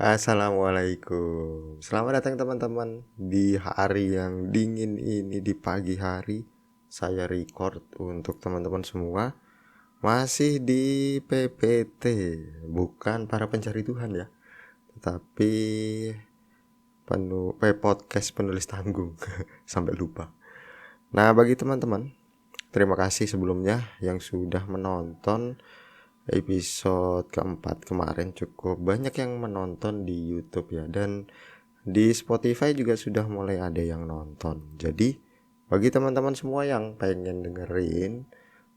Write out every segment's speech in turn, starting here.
Assalamualaikum. Selamat datang teman-teman di hari yang dingin ini, di pagi hari. Saya record untuk teman-teman semua. Masih di PPT, bukan para pencari Tuhan ya, tetapi podcast penulis tanggung. Sampai lupa. Nah, bagi teman-teman, terima kasih sebelumnya yang sudah menonton episode keempat kemarin. Cukup banyak yang menonton di YouTube ya, dan di Spotify juga sudah mulai ada yang nonton. Jadi bagi teman-teman semua yang pengen dengerin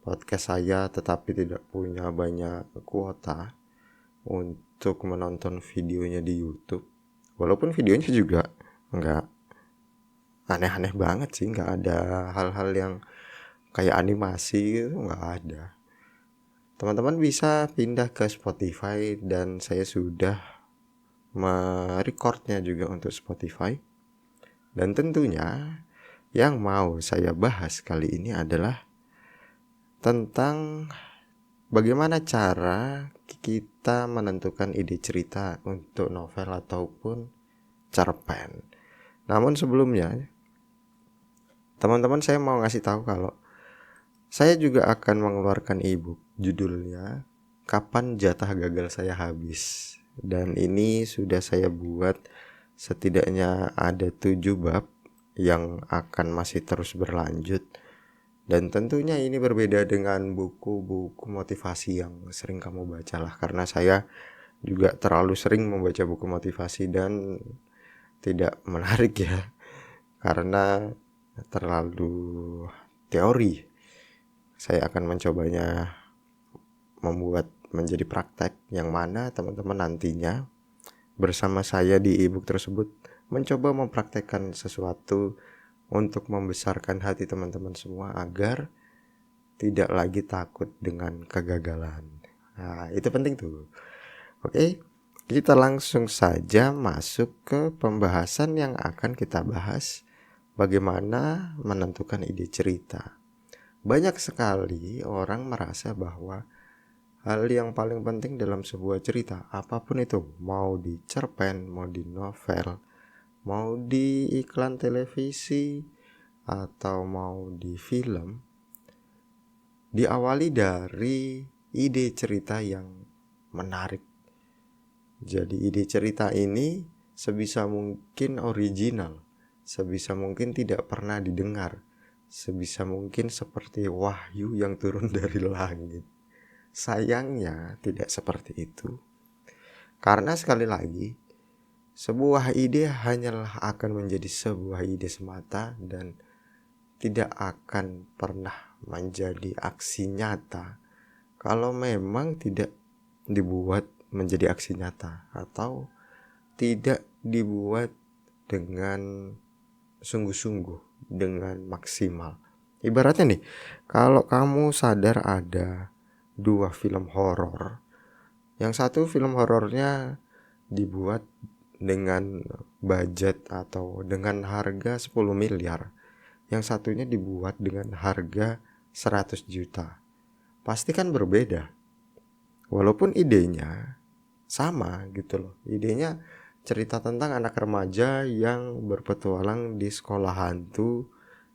podcast saya tetapi tidak punya banyak kuota untuk menonton videonya di YouTube, walaupun videonya juga nggak aneh-aneh banget sih, nggak ada hal-hal yang kayak animasi gitu, nggak ada. Teman-teman bisa pindah ke Spotify dan saya sudah merecordnya juga untuk Spotify. Dan tentunya yang mau saya bahas kali ini adalah tentang bagaimana cara kita menentukan ide cerita untuk novel ataupun cerpen. Namun sebelumnya, teman-teman, saya mau ngasih tahu kalau saya juga akan mengeluarkan ebook judulnya Kapan Jatah Gagal Saya Habis. Dan ini sudah saya buat setidaknya ada 7 bab yang akan masih terus berlanjut. Dan tentunya ini berbeda dengan buku-buku motivasi yang sering kamu baca lah, karena saya juga terlalu sering membaca buku motivasi dan tidak menarik ya, karena terlalu teori. Saya akan mencobanya membuat menjadi praktek, yang mana teman-teman nantinya bersama saya di ebook tersebut mencoba mempraktekkan sesuatu untuk membesarkan hati teman-teman semua agar tidak lagi takut dengan kegagalan. Nah, itu penting tuh. Oke, kita langsung saja masuk ke pembahasan yang akan kita bahas, bagaimana menentukan ide cerita. Banyak sekali orang merasa bahwa hal yang paling penting dalam sebuah cerita, apapun itu, mau di cerpen, mau di novel, mau di iklan televisi, atau mau di film, diawali dari ide cerita yang menarik. Jadi ide cerita ini sebisa mungkin original, sebisa mungkin tidak pernah didengar, sebisa mungkin seperti wahyu yang turun dari langit. Sayangnya tidak seperti itu. Karena sekali lagi, sebuah ide hanyalah akan menjadi sebuah ide semata dan tidak akan pernah menjadi aksi nyata kalau memang tidak dibuat menjadi aksi nyata atau tidak dibuat dengan sungguh-sungguh, dengan maksimal. Ibaratnya nih, kalau kamu sadar ada 2 film horor, yang satu film horornya dibuat dengan budget atau dengan harga 10 miliar, yang satunya dibuat dengan harga 100 juta. Pasti kan berbeda, walaupun idenya sama gitu loh. Idenya cerita tentang anak remaja yang berpetualang di sekolah hantu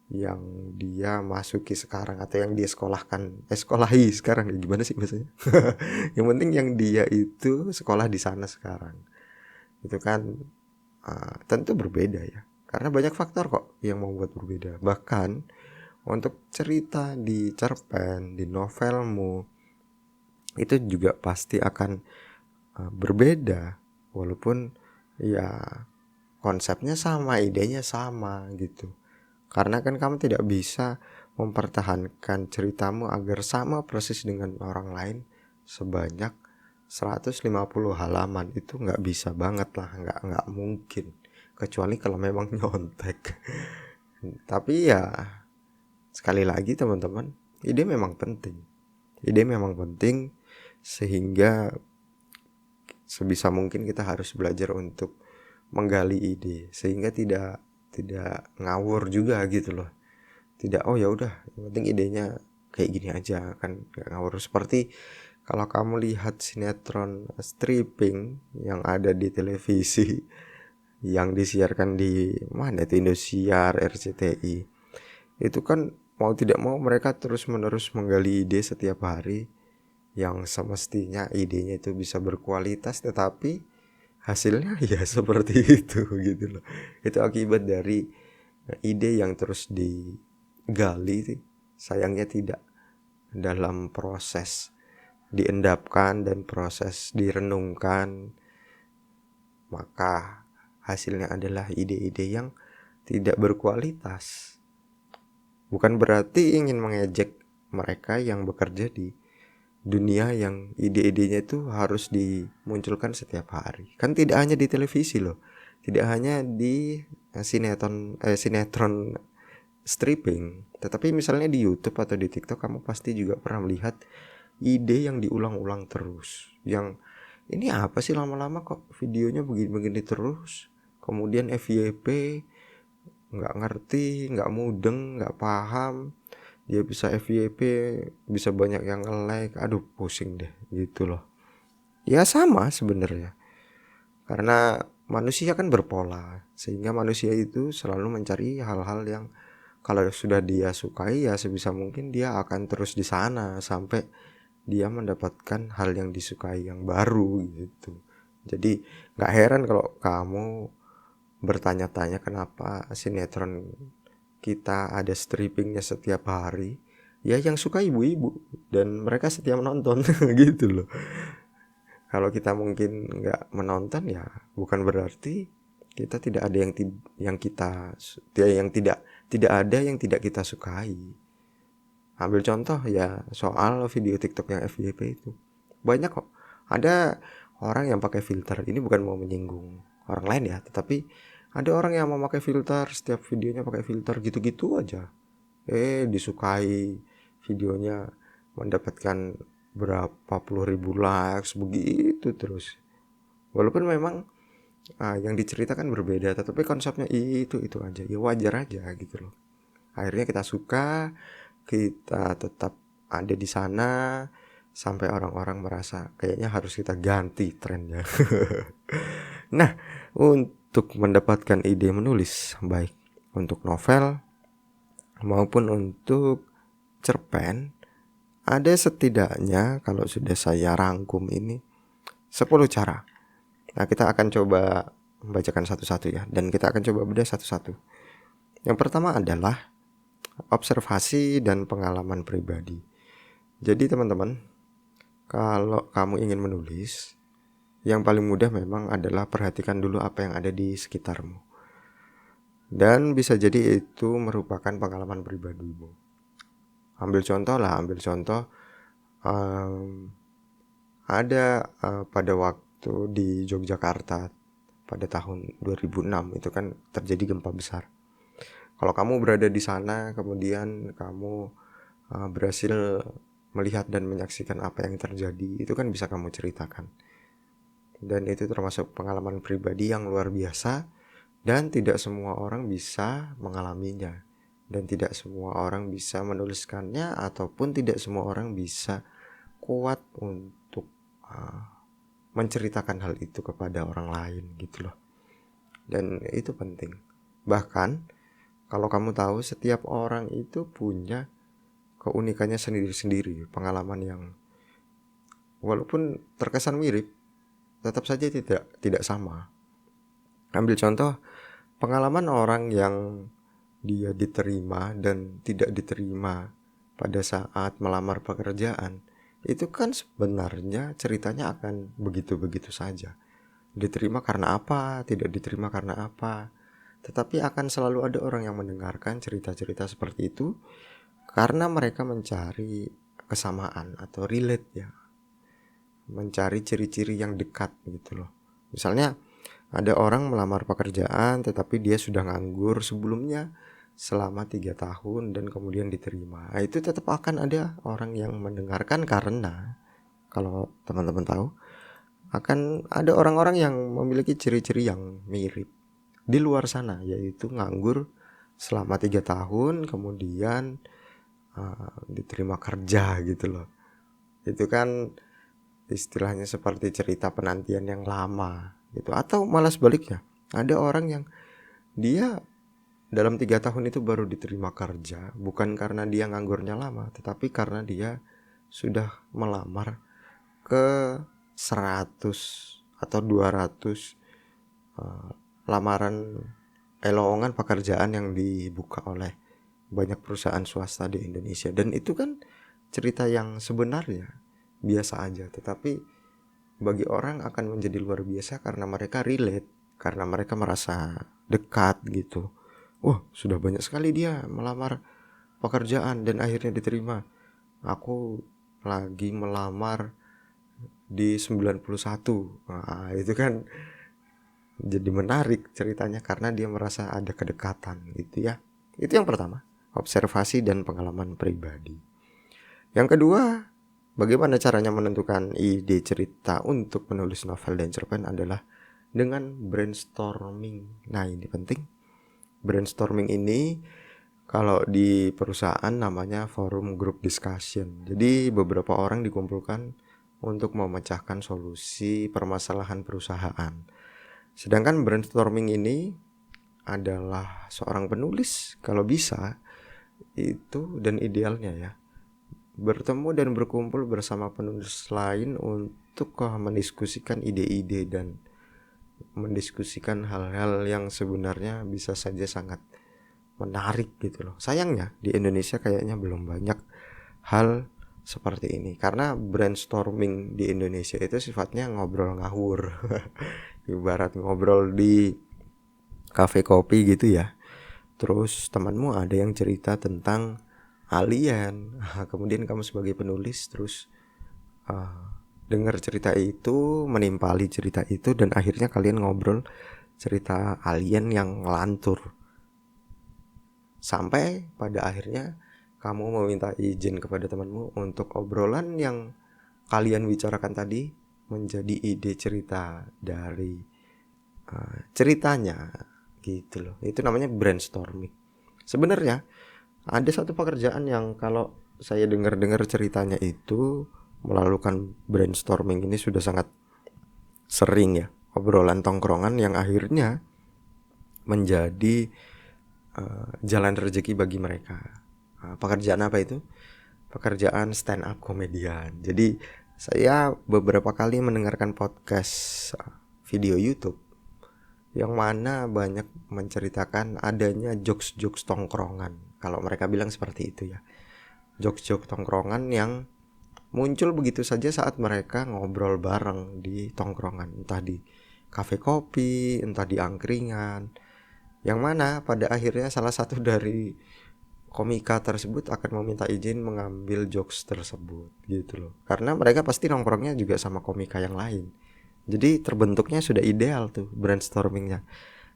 yang dia masuki sekarang, atau yang dia sekolahi sekarang, gimana sih bahasanya. Yang penting yang dia itu sekolah di sana sekarang. Itu kan tentu berbeda ya, karena banyak faktor kok yang membuat berbeda. Bahkan untuk cerita di cerpen, di novelmu, itu juga pasti akan berbeda, walaupun ya konsepnya sama, idenya sama gitu. Karena kan kamu tidak bisa mempertahankan ceritamu agar sama persis dengan orang lain sebanyak 150 halaman. Itu nggak bisa banget lah, nggak mungkin, kecuali kalau memang nyontek. Tapi ya sekali lagi teman-teman, ide memang penting. Ide memang penting, sehingga sebisa mungkin kita harus belajar untuk menggali ide sehingga tidak ngawur juga gitu loh. Tidak, oh ya udah, yang penting idenya kayak gini aja, kan nggak ngawur. Seperti Kalau kamu lihat sinetron stripping yang ada di televisi, yang disiarkan di mana itu, Indosiar, RCTI, itu kan mau tidak mau mereka terus-menerus menggali ide setiap hari, yang semestinya idenya itu bisa berkualitas, tetapi hasilnya ya seperti itu gitu loh. Itu akibat dari ide yang terus digali, sayangnya tidak dalam proses diendapkan dan proses direnungkan, maka hasilnya adalah ide-ide yang tidak berkualitas. Bukan berarti ingin mengejek mereka yang bekerja di dunia yang ide-idenya itu harus dimunculkan setiap hari. Kan tidak hanya di televisi loh, tidak hanya di sinetron stripping, tetapi misalnya di YouTube atau di TikTok kamu pasti juga pernah melihat ide yang diulang-ulang terus. Yang ini apa sih, lama-lama kok videonya begini-begini terus. Kemudian FYP, nggak ngerti, nggak mudeng, nggak paham. Dia bisa FYP, bisa banyak yang nge-like, aduh pusing deh gitu loh. Ya sama sebenarnya, karena manusia kan berpola, sehingga manusia itu selalu mencari hal-hal yang kalau sudah dia sukai ya sebisa mungkin dia akan terus di sana sampai dia mendapatkan hal yang disukai yang baru gitu. Jadi nggak heran kalau kamu bertanya-tanya kenapa sinetron kita ada strippingnya setiap hari. Ya yang suka ibu-ibu dan mereka setia menonton gitu loh. Kalau kita mungkin nggak menonton ya bukan berarti kita tidak ada yang kita yang tidak ada yang tidak kita sukai. Ambil contoh ya soal video TikTok yang FYP itu. Banyak kok. Ada orang yang pakai filter. Ini bukan mau menyinggung orang lain ya, tetapi ada orang yang mau pakai filter, setiap videonya pakai filter gitu-gitu aja. Disukai videonya, mendapatkan berapa puluh ribu likes begitu terus. Walaupun memang yang diceritakan berbeda, tetapi konsepnya itu aja. Ya wajar aja gitu loh. Akhirnya kita suka, kita tetap ada di sana sampai orang-orang merasa kayaknya harus kita ganti trennya. Nah, untuk mendapatkan ide menulis, baik untuk novel maupun untuk cerpen, ada setidaknya kalau sudah saya rangkum ini 10 cara. Nah, kita akan coba membacakan satu-satu ya, dan kita akan coba bedah satu-satu. Yang pertama adalah observasi dan pengalaman pribadi. Jadi teman-teman, kalau kamu ingin menulis, yang paling mudah memang adalah perhatikan dulu apa yang ada di sekitarmu. Dan bisa jadi itu merupakan pengalaman pribadimu. Ambil contoh, ada pada waktu di Yogyakarta pada tahun 2006 itu kan terjadi gempa besar. Kalau kamu berada di sana, kemudian kamu berhasil melihat dan menyaksikan apa yang terjadi, itu kan bisa kamu ceritakan. Dan itu termasuk pengalaman pribadi yang luar biasa, dan tidak semua orang bisa mengalaminya, dan tidak semua orang bisa menuliskannya, ataupun tidak semua orang bisa kuat untuk menceritakan hal itu kepada orang lain gitu loh. Dan itu penting. Bahkan kalau kamu tahu, setiap orang itu punya keunikannya sendiri-sendiri, pengalaman yang walaupun terkesan mirip, tetap saja tidak sama. Ambil contoh, pengalaman orang yang dia diterima dan tidak diterima pada saat melamar pekerjaan, itu kan sebenarnya ceritanya akan begitu-begitu saja. Diterima karena apa, tidak diterima karena apa. Tetapi akan selalu ada orang yang mendengarkan cerita-cerita seperti itu karena mereka mencari kesamaan atau relate ya. Mencari ciri-ciri yang dekat gitu loh. Misalnya ada orang melamar pekerjaan tetapi dia sudah nganggur sebelumnya selama 3 tahun dan kemudian diterima. Nah, itu tetap akan ada orang yang mendengarkan karena kalau teman-teman tahu akan ada orang-orang yang memiliki ciri-ciri yang mirip di luar sana, yaitu nganggur selama 3 tahun kemudian diterima kerja gitu loh. Itu kan istilahnya seperti cerita penantian yang lama gitu. Atau malah sebaliknya, ada orang yang dia dalam 3 tahun itu baru diterima kerja, bukan karena dia nganggurnya lama, tetapi karena dia sudah melamar ke 100 atau 200 lamaran lowongan pekerjaan yang dibuka oleh banyak perusahaan swasta di Indonesia. Dan itu kan cerita yang sebenarnya biasa aja, tetapi bagi orang akan menjadi luar biasa karena mereka relate, karena mereka merasa dekat gitu. Wah, sudah banyak sekali dia melamar pekerjaan dan akhirnya diterima. Aku lagi melamar di 91. Nah, itu kan jadi menarik ceritanya karena dia merasa ada kedekatan gitu ya. Itu yang pertama, observasi dan pengalaman pribadi. Yang kedua, bagaimana caranya menentukan ide cerita untuk menulis novel dan cerpen adalah dengan brainstorming. Nah, ini penting. Brainstorming ini kalau di perusahaan namanya forum group discussion. Jadi beberapa orang dikumpulkan untuk memecahkan solusi permasalahan perusahaan. Sedangkan brainstorming ini adalah seorang penulis kalau bisa itu, dan idealnya ya, bertemu dan berkumpul bersama penulis lain untuk mendiskusikan ide-ide dan mendiskusikan hal-hal yang sebenarnya bisa saja sangat menarik gitu loh. Sayangnya di Indonesia kayaknya belum banyak hal seperti ini, karena brainstorming di Indonesia itu sifatnya ngobrol ngawur. Ibarat ngobrol di kafe kopi gitu ya. Terus temanmu ada yang cerita tentang alien, kemudian kamu sebagai penulis terus dengar cerita itu, menimpali cerita itu, dan akhirnya kalian ngobrol cerita alien yang ngelantur. Sampai pada akhirnya kamu meminta izin kepada temanmu untuk obrolan yang kalian bicarakan tadi menjadi ide cerita dari ceritanya gitu loh. Itu namanya brainstorming. Sebenarnya ada satu pekerjaan yang kalau saya dengar-dengar ceritanya itu melakukan brainstorming ini sudah sangat sering ya, obrolan tongkrongan yang akhirnya menjadi jalan rezeki bagi mereka. Pekerjaan apa itu? Pekerjaan stand up komedian. Jadi saya beberapa kali mendengarkan podcast video YouTube yang mana banyak menceritakan adanya jokes-jokes tongkrongan. Kalau mereka bilang seperti itu ya. Jokes-jokes tongkrongan yang muncul begitu saja saat mereka ngobrol bareng di tongkrongan, entah di kafe kopi, entah di angkringan. Yang mana pada akhirnya salah satu dari komika tersebut akan meminta izin mengambil jokes tersebut gitu loh. Karena mereka pasti nongkrongnya juga sama komika yang lain. Jadi terbentuknya sudah ideal tuh brainstormingnya.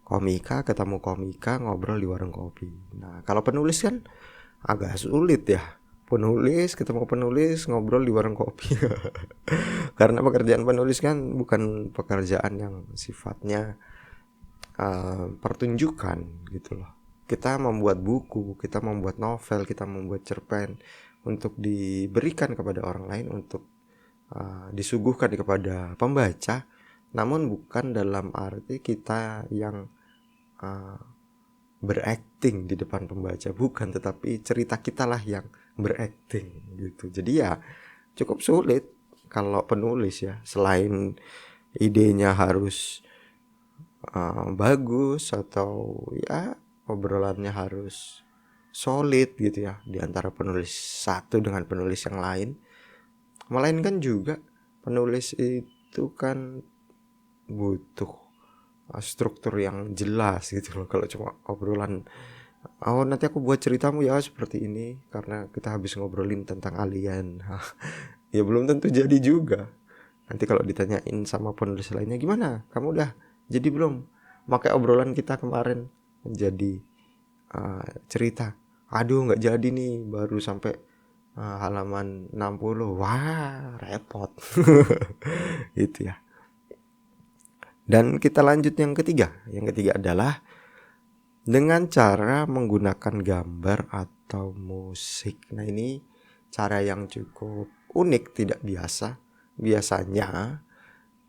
Komika ketemu komika ngobrol di warung kopi. Nah, kalau penulis kan agak sulit ya. Penulis ketemu penulis ngobrol di warung kopi. Karena pekerjaan penulis kan bukan pekerjaan yang sifatnya pertunjukan gitu loh. Kita membuat buku, kita membuat novel, kita membuat cerpen untuk diberikan kepada orang lain, untuk disuguhkan kepada pembaca, namun bukan dalam arti kita yang berakting di depan pembaca, bukan, tetapi cerita kita lah yang berakting gitu. Jadi ya cukup sulit kalau penulis ya, selain idenya harus bagus atau ya obrolannya harus solid gitu ya di antara penulis satu dengan penulis yang lain. Melainkan juga penulis itu kan butuh struktur yang jelas gitu loh. Kalau cuma obrolan, oh nanti aku buat ceritamu ya seperti ini karena kita habis ngobrolin tentang alien, ya belum tentu jadi juga. Nanti kalau ditanyain sama penulis lainnya, gimana kamu udah jadi belum pakai obrolan kita kemarin menjadi cerita? Aduh nggak jadi nih, baru sampai halaman 60. Wah repot. Gitu ya. Dan kita lanjut yang ketiga. Yang ketiga adalah dengan cara menggunakan gambar atau musik. Nah ini cara yang cukup unik, tidak biasa. biasanya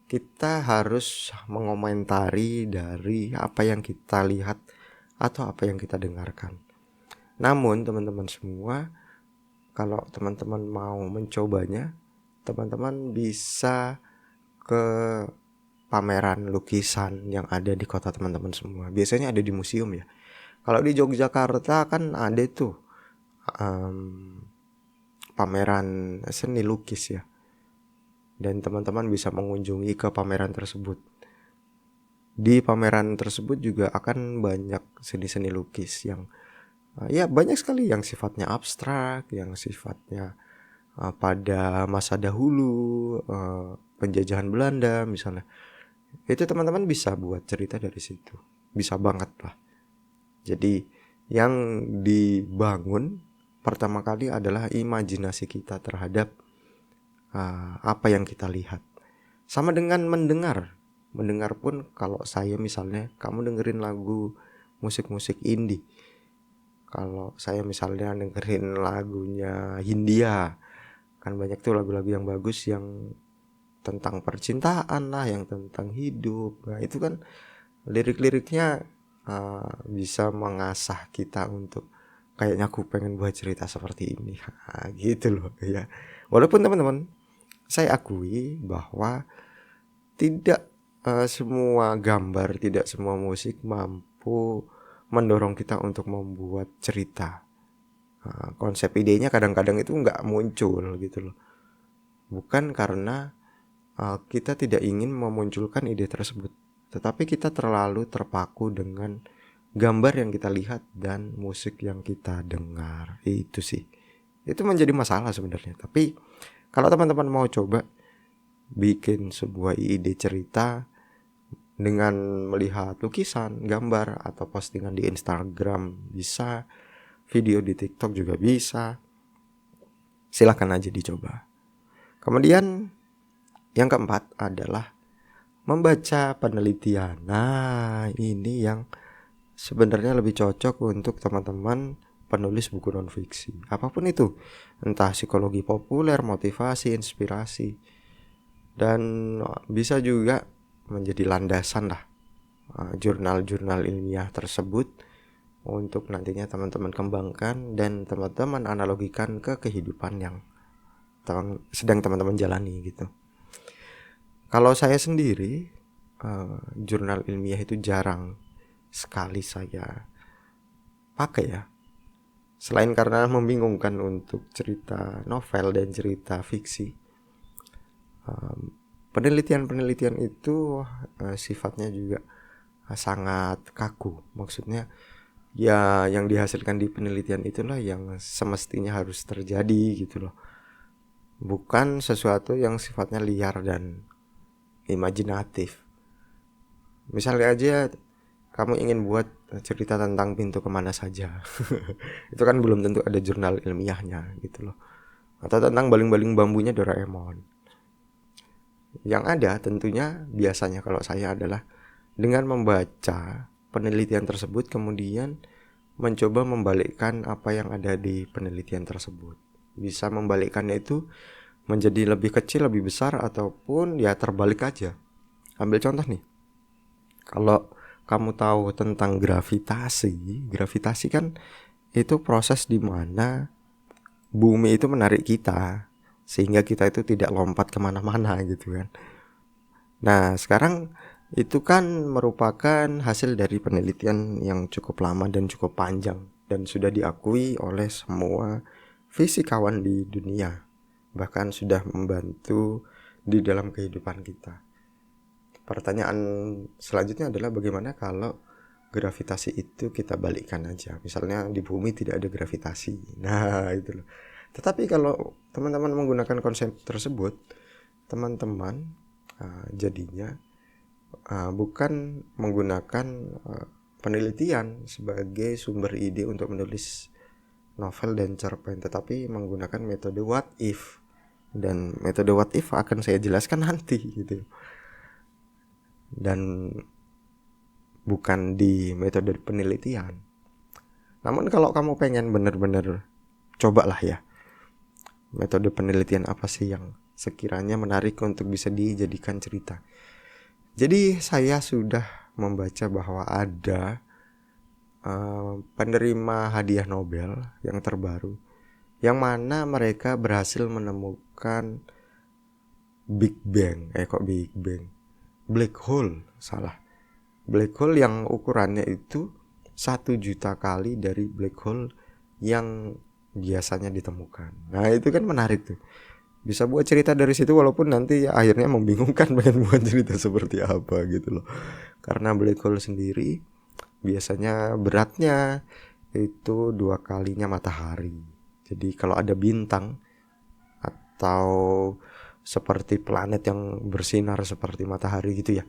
kita harus mengomentari dari apa yang kita lihat atau apa yang kita dengarkan. Namun teman-teman semua, kalau teman-teman mau mencobanya, teman-teman bisa ke pameran lukisan yang ada di kota teman-teman semua. Biasanya ada di museum ya. Kalau di Yogyakarta kan ada tuh pameran seni lukis ya. Dan teman-teman bisa mengunjungi ke pameran tersebut. Di pameran tersebut juga akan banyak seni-seni lukis yang ya banyak sekali yang sifatnya abstrak, yang sifatnya pada masa dahulu, penjajahan Belanda misalnya. Itu teman-teman bisa buat cerita dari situ. Bisa banget lah. Jadi yang dibangun pertama kali adalah imajinasi kita terhadap apa yang kita lihat. Sama dengan mendengar pun, kalau saya misalnya, kamu dengerin lagu musik-musik indie, kalau saya misalnya dengerin lagunya Hindia, kan banyak tuh lagu-lagu yang bagus yang tentang percintaan lah, yang tentang hidup. Nah itu kan lirik-liriknya bisa mengasah kita untuk kayaknya aku pengen buat cerita seperti ini, gitu loh ya. Walaupun teman-teman, saya akui bahwa tidak semua gambar, tidak semua musik mampu mendorong kita untuk membuat cerita. Konsep idenya kadang-kadang itu nggak muncul gitu loh. Bukan karena kita tidak ingin memunculkan ide tersebut, tetapi kita terlalu terpaku dengan gambar yang kita lihat dan musik yang kita dengar. Itu sih, itu menjadi masalah sebenarnya. Tapi kalau teman-teman mau coba bikin sebuah ide cerita dengan melihat lukisan, gambar, atau postingan di Instagram bisa, video di TikTok juga bisa, silakan aja dicoba. Kemudian yang keempat adalah membaca penelitian. Nah, ini yang sebenarnya lebih cocok untuk teman-teman penulis buku non-fiksi. Apapun itu, entah psikologi populer, motivasi, inspirasi, dan bisa juga menjadi landasan lah jurnal-jurnal ilmiah tersebut untuk nantinya teman-teman kembangkan dan teman-teman analogikan ke kehidupan yang sedang teman-teman jalani gitu. Kalau saya sendiri, jurnal ilmiah itu jarang sekali saya pakai ya. Selain karena membingungkan untuk cerita novel dan cerita fiksi, penelitian-penelitian itu sifatnya juga sangat kaku. Maksudnya ya yang dihasilkan di penelitian itulah yang semestinya harus terjadi gitu loh. Bukan sesuatu yang sifatnya liar dan imajinatif. Misalnya aja kamu ingin buat cerita tentang pintu kemana saja. Itu kan belum tentu ada jurnal ilmiahnya gitu loh. Atau tentang baling-baling bambunya Doraemon. Yang ada tentunya biasanya kalau saya adalah dengan membaca penelitian tersebut kemudian mencoba membalikkan apa yang ada di penelitian tersebut. Bisa membalikkannya itu menjadi lebih kecil, lebih besar, ataupun ya terbalik aja. Ambil contoh nih. Kalau kamu tahu tentang gravitasi kan itu proses di mana bumi itu menarik kita sehingga kita itu tidak lompat kemana-mana gitu kan. Nah sekarang itu kan merupakan hasil dari penelitian yang cukup lama dan cukup panjang dan sudah diakui oleh semua fisikawan di dunia, bahkan sudah membantu di dalam kehidupan kita. Pertanyaan selanjutnya adalah bagaimana kalau gravitasi itu kita balikkan aja. Misalnya di bumi tidak ada gravitasi. Nah, itu loh. Tetapi kalau teman-teman menggunakan konsep tersebut, teman-teman jadinya bukan menggunakan penelitian sebagai sumber ide untuk menulis novel dan cerpen, tetapi menggunakan metode what if. Dan metode what if akan saya jelaskan nanti gitu. Dan bukan di metode penelitian. Namun kalau kamu pengen benar-benar cobalah ya, metode penelitian apa sih yang sekiranya menarik untuk bisa dijadikan cerita. Jadi saya sudah membaca bahwa ada penerima hadiah Nobel yang terbaru, yang mana mereka berhasil menemukan Black hole, black hole yang ukurannya itu 1 juta kali dari black hole yang biasanya ditemukan. Nah itu kan menarik tuh, bisa buat cerita dari situ, walaupun nanti akhirnya membingungkan pengen buat cerita seperti apa gitu loh. Karena black hole sendiri biasanya beratnya itu 2 kalinya matahari. Jadi kalau ada bintang atau seperti planet yang bersinar seperti matahari gitu ya,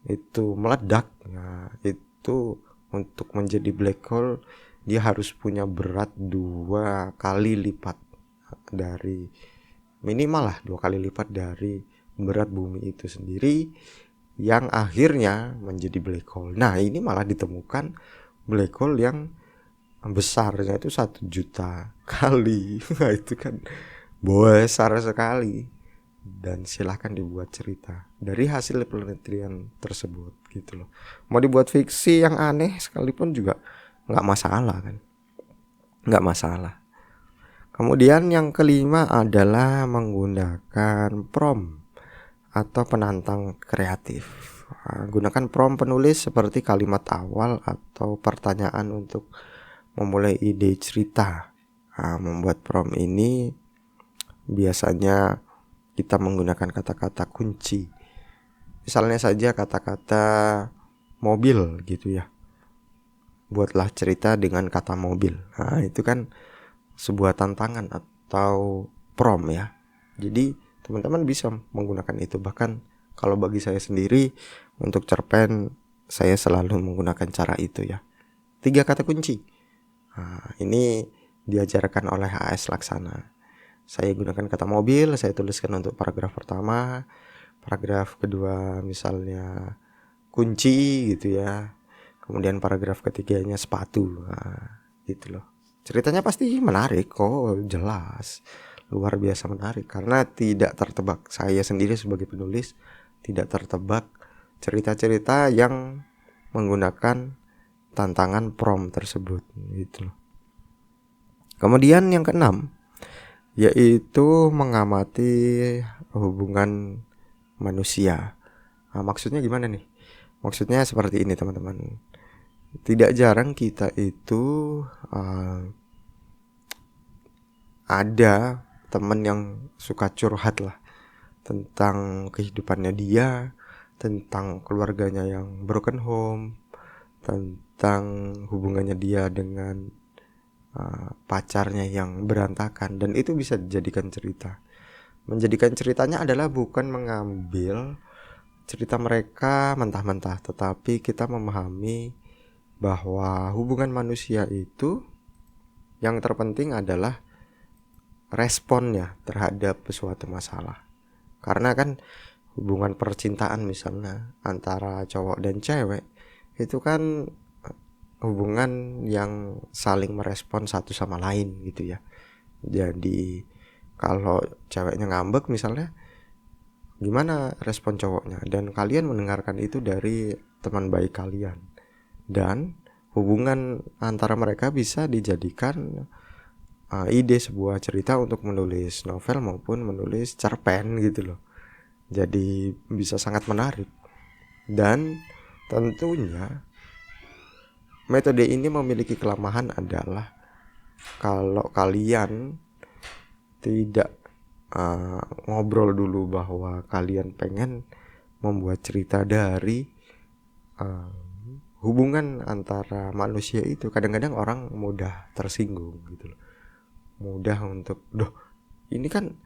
itu meledak, nah itu untuk menjadi black hole dia harus punya berat 2 kali lipat dari, minimal lah 2 kali lipat dari berat bumi itu sendiri, yang akhirnya menjadi black hole. Nah ini malah ditemukan black hole yang besarnya itu 1 juta kali. Nah itu kan besar sekali. Dan silahkan dibuat cerita dari hasil penelitian tersebut gitu loh. Mau dibuat fiksi yang aneh sekalipun juga gak masalah kan, gak masalah. Kemudian yang kelima adalah menggunakan prompt atau penantang kreatif. Gunakan prompt penulis seperti kalimat awal atau pertanyaan untuk memulai ide cerita. Membuat prompt ini biasanya kita menggunakan kata-kata kunci. Misalnya saja kata-kata mobil gitu ya. Buatlah cerita dengan kata mobil. Nah, itu kan sebuah tantangan atau prompt ya. Jadi teman-teman bisa menggunakan itu. Bahkan kalau bagi saya sendiri untuk cerpen saya selalu menggunakan cara itu ya. 3 kata kunci. Nah, ini diajarkan oleh A.S. Laksana. Saya gunakan kata mobil, saya tuliskan untuk paragraf pertama. Paragraf kedua misalnya kunci gitu ya. Kemudian paragraf ketiganya sepatu. Nah, gitu loh. Ceritanya pasti menarik kok, jelas. Luar biasa menarik karena tidak tertebak. Saya sendiri sebagai penulis tidak tertebak cerita-cerita yang menggunakan tantangan prompt tersebut gitu loh. Kemudian yang keenam yaitu mengamati hubungan manusia. Nah, maksudnya gimana nih? Maksudnya seperti ini teman-teman. Tidak jarang kita itu ada teman yang suka curhat lah tentang kehidupannya dia, tentang keluarganya yang broken home, tentang hubungannya dia dengan pacarnya yang berantakan, dan itu bisa dijadikan cerita. Menjadikan ceritanya adalah bukan mengambil cerita mereka mentah-mentah, tetapi kita memahami bahwa hubungan manusia itu yang terpenting adalah responnya terhadap suatu masalah. Karena kan hubungan percintaan misalnya antara cowok dan cewek itu kan hubungan yang saling merespon satu sama lain gitu ya. Jadi kalau ceweknya ngambek misalnya, gimana respon cowoknya, dan kalian mendengarkan itu dari teman baik kalian, dan hubungan antara mereka bisa dijadikan ide sebuah cerita untuk menulis novel maupun menulis cerpen gitu loh. Jadi bisa sangat menarik. Dan tentunya metode ini memiliki kelemahan adalah kalau kalian tidak ngobrol dulu bahwa kalian pengen membuat cerita dari hubungan antara manusia itu, kadang-kadang orang mudah tersinggung gitu loh. Mudah untuk, ini kan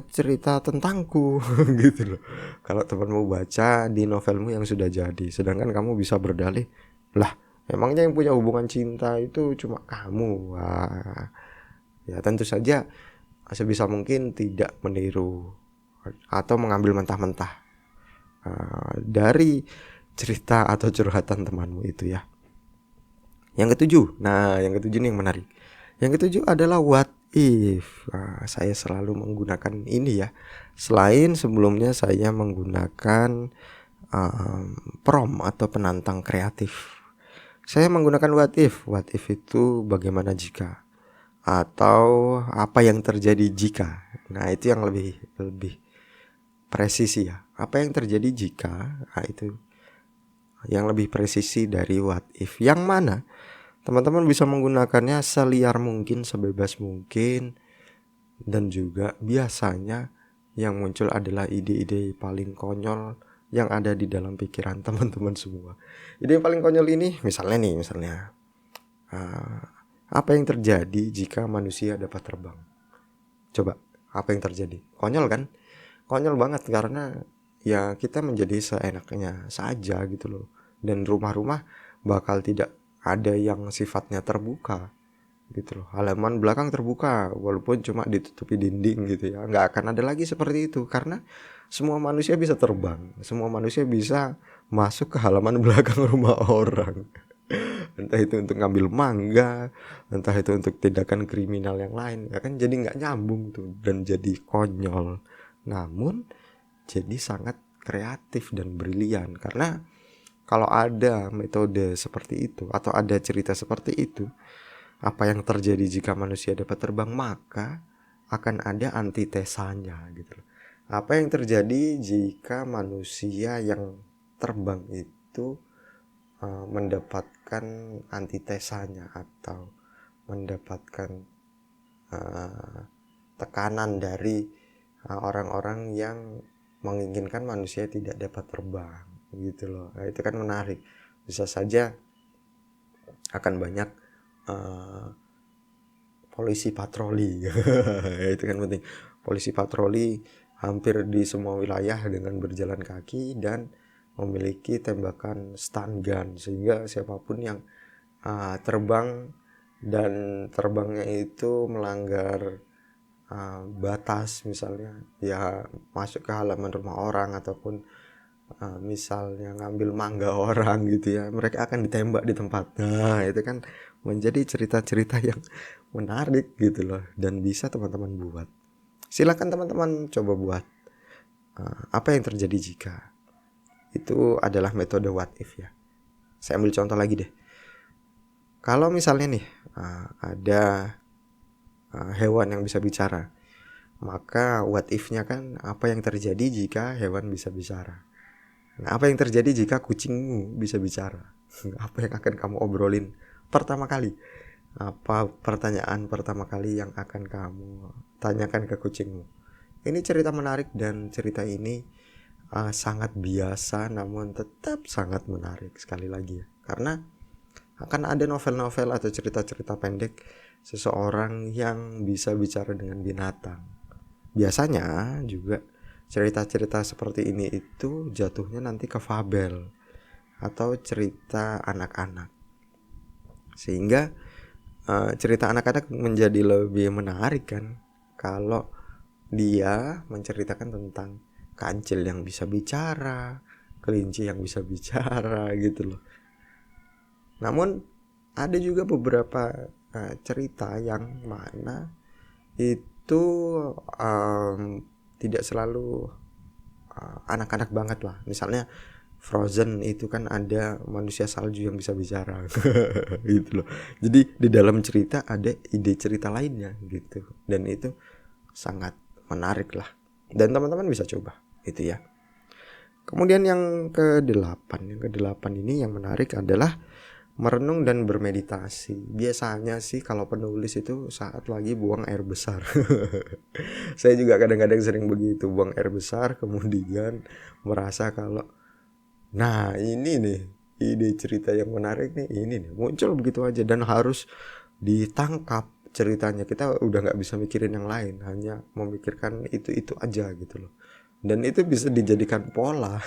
cerita tentangku gitu loh. Kalau temanmu baca di novelmu yang sudah jadi, sedangkan kamu bisa berdalih, lah emangnya yang punya hubungan cinta itu cuma kamu. Wah, ya tentu saja sebisa mungkin tidak meniru atau mengambil mentah-mentah dari cerita atau curhatan temanmu itu ya. Yang ketujuh, yang ketujuh ini yang menarik. Yang ketujuh adalah what if. Nah, saya selalu menggunakan ini ya. Selain sebelumnya saya menggunakan prom atau penantang kreatif, saya menggunakan what if. What if itu bagaimana jika, atau apa yang terjadi jika. Nah, itu yang lebih presisi ya. Apa yang terjadi jika? Nah, itu yang lebih presisi dari what if. Yang mana teman-teman bisa menggunakannya seliar mungkin, sebebas mungkin. Dan juga biasanya yang muncul adalah ide-ide paling konyol yang ada di dalam pikiran teman-teman semua. Ide yang paling konyol ini misalnya apa yang terjadi jika manusia dapat terbang? Coba, apa yang terjadi? Konyol kan? Konyol banget, karena ya kita menjadi seenaknya saja gitu loh. Dan rumah-rumah bakal tidak ada yang sifatnya terbuka gitu loh. Halaman belakang terbuka walaupun cuma ditutupi dinding gitu ya. Nggak akan ada lagi seperti itu, karena semua manusia bisa terbang. Semua manusia bisa masuk ke halaman belakang rumah orang. Entah itu untuk ngambil mangga, entah itu untuk tindakan kriminal yang lain. Ya kan, jadi nggak nyambung tuh dan jadi konyol. Namun jadi sangat kreatif dan brilian, karena kalau ada metode seperti itu atau ada cerita seperti itu, apa yang terjadi jika manusia dapat terbang, maka akan ada antitesanya gitu loh. Apa yang terjadi jika manusia yang terbang itu mendapatkan antitesanya atau mendapatkan tekanan dari orang-orang yang menginginkan manusia tidak dapat terbang gitu loh. Nah, itu kan menarik. Bisa saja akan banyak polisi patroli. Itu kan penting. Polisi patroli hampir di semua wilayah dengan berjalan kaki dan memiliki tembakan stun gun, sehingga siapapun yang terbang dan terbangnya itu melanggar batas, misalnya ya masuk ke halaman rumah orang ataupun misalnya ngambil mangga orang gitu ya, mereka akan ditembak di tempat. Nah, itu kan menjadi cerita-cerita yang menarik gitu loh, dan bisa teman-teman buat. Silakan teman-teman coba buat apa yang terjadi jika. Itu adalah metode what if ya. Saya ambil contoh lagi deh. Kalau misalnya nih ada hewan yang bisa bicara, maka what if-nya kan apa yang terjadi jika hewan bisa bicara. Nah, apa yang terjadi jika kucingmu bisa bicara? Apa yang akan kamu obrolin pertama kali? Apa pertanyaan pertama kali yang akan kamu tanyakan ke kucingmu? Ini cerita menarik, dan cerita ini sangat biasa namun tetap sangat menarik sekali lagi ya. Karena akan ada novel-novel atau cerita-cerita pendek seseorang yang bisa bicara dengan binatang. Biasanya juga cerita-cerita seperti ini itu jatuhnya nanti ke fabel atau cerita anak-anak, sehingga cerita anak-anak menjadi lebih menarik kan kalau dia menceritakan tentang kancil yang bisa bicara, kelinci yang bisa bicara gitu loh. Namun ada juga beberapa cerita yang mana itu tidak selalu anak-anak banget lah. Misalnya Frozen itu kan ada manusia salju yang bisa bicara gitu loh. Jadi di dalam cerita ada ide cerita lainnya gitu, dan itu sangat menarik lah, dan teman-teman bisa coba itu ya. Kemudian yang ke-8 ini yang menarik adalah merenung dan bermeditasi. Biasanya sih kalau penulis itu saat lagi buang air besar. Saya juga kadang-kadang sering begitu, buang air besar, kemudian merasa kalau nah ini nih ide cerita yang menarik nih, ini nih muncul begitu aja dan harus ditangkap ceritanya. Kita udah nggak bisa mikirin yang lain, hanya memikirkan itu aja gitu loh. Dan itu bisa dijadikan pola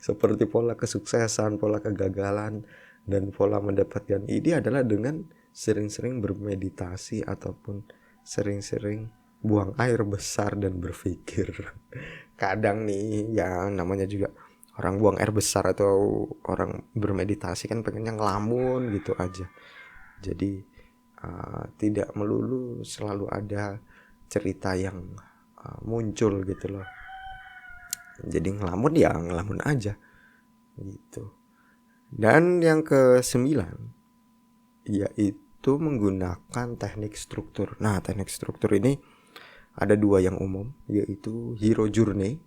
seperti pola kesuksesan, pola kegagalan, dan pola mendapatkan ide adalah dengan sering-sering bermeditasi ataupun sering-sering buang air besar dan berpikir. Kadang nih yang namanya juga orang buang air besar atau orang bermeditasi kan pengennya ngelamun gitu aja. Jadi Tidak melulu selalu ada cerita yang muncul gitu loh. Jadi ngelamun ya ngelamun aja gitu. Dan yang ke-9 yaitu menggunakan teknik struktur. Nah, teknik struktur ini ada 2 yang umum, yaitu hero journey,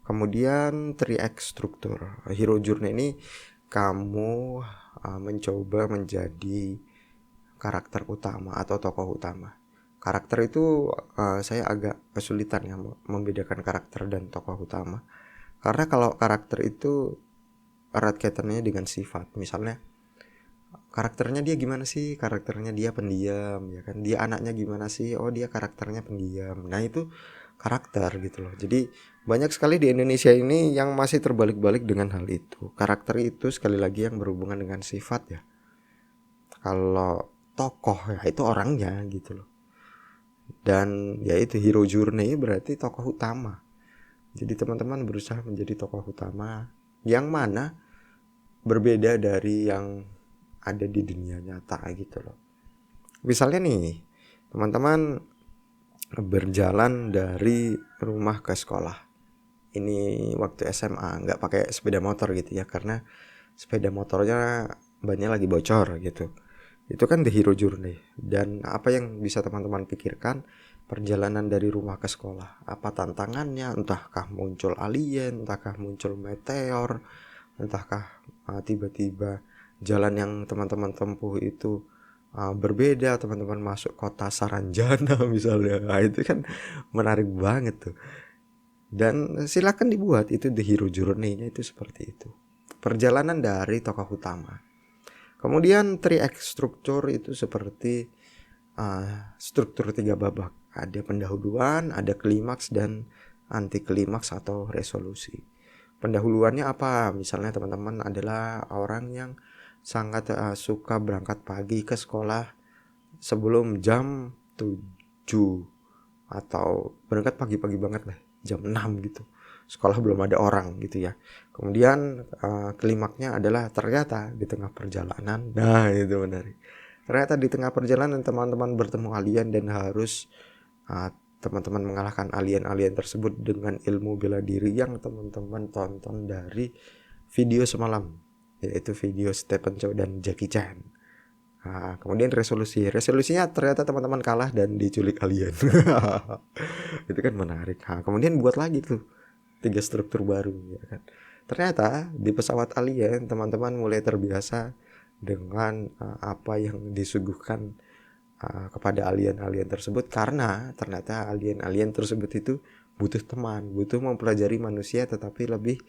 kemudian 3x struktur. Hero journey ini kamu mencoba menjadi karakter utama atau tokoh utama. Karakter itu saya agak kesulitan ya membedakan karakter dan tokoh utama. Karena kalau karakter itu erat kaitannya dengan sifat. Misalnya karakternya dia gimana sih? Karakternya dia pendiam, ya kan? Dia anaknya gimana sih? Oh, dia karakternya pendiam. Nah, itu karakter gitu loh. Jadi banyak sekali di Indonesia ini yang masih terbalik-balik dengan hal itu. Karakter itu sekali lagi yang berhubungan dengan sifat ya. Kalau tokoh ya itu orangnya gitu loh. Dan ya itu hero journey berarti tokoh utama. Jadi teman-teman berusaha menjadi tokoh utama yang mana berbeda dari yang ada di dunia nyata gitu loh. Misalnya nih, teman-teman berjalan dari rumah ke sekolah. Ini waktu SMA, nggak pakai sepeda motor gitu ya, karena sepeda motornya bannya lagi bocor gitu. Itu kan the hero journey. Dan apa yang bisa teman-teman pikirkan perjalanan dari rumah ke sekolah? Apa tantangannya? Entahkah muncul alien, entahkah muncul meteor, entahkah tiba-tiba jalan yang teman-teman tempuh itu berbeda, teman-teman masuk kota Saranjana misalnya. Nah, itu kan menarik banget tuh. Dan silakan dibuat itu the hero journey-nya itu seperti itu. Perjalanan dari tokoh utama. Kemudian 3x struktur itu seperti struktur 3 babak. Ada pendahuluan, ada klimaks, dan anti klimaks atau resolusi. Pendahuluannya apa? Misalnya teman-teman adalah orang yang sangat suka berangkat pagi ke sekolah sebelum jam 7 atau berangkat pagi-pagi banget lah, jam 6 gitu. Sekolah belum ada orang gitu ya. Kemudian klimaknya adalah ternyata di tengah perjalanan. Nah, itu menarik. Ternyata di tengah perjalanan teman-teman bertemu alien dan harus teman-teman mengalahkan alien-alien tersebut dengan ilmu bela diri yang teman-teman tonton dari video semalam, yaitu video Stephen Chow dan Jackie Chan. Kemudian resolusinya ternyata teman-teman kalah dan diculik alien. Itu kan menarik. Kemudian buat lagi tuh 3 struktur baru ya kan. Ternyata di pesawat alien teman-teman mulai terbiasa dengan apa yang disuguhkan kepada alien-alien tersebut, karena ternyata alien-alien tersebut itu butuh teman, butuh mempelajari manusia, tetapi lebih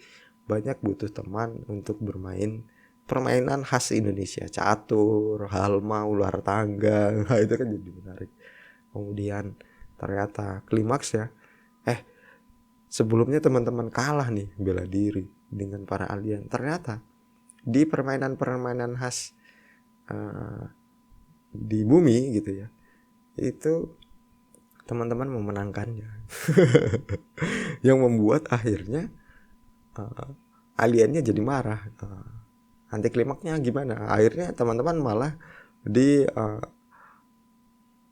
banyak butuh teman untuk bermain permainan khas Indonesia, catur, halma, ular tangga. Nah, itu kan jadi menarik. Kemudian ternyata klimaks ya, sebelumnya teman-teman kalah nih bela diri dengan para alien. Ternyata di permainan-permainan khas di bumi gitu ya, itu teman-teman memenangkannya. Yang membuat akhirnya aliennya jadi marah. Anti klimaknya gimana? Akhirnya teman-teman malah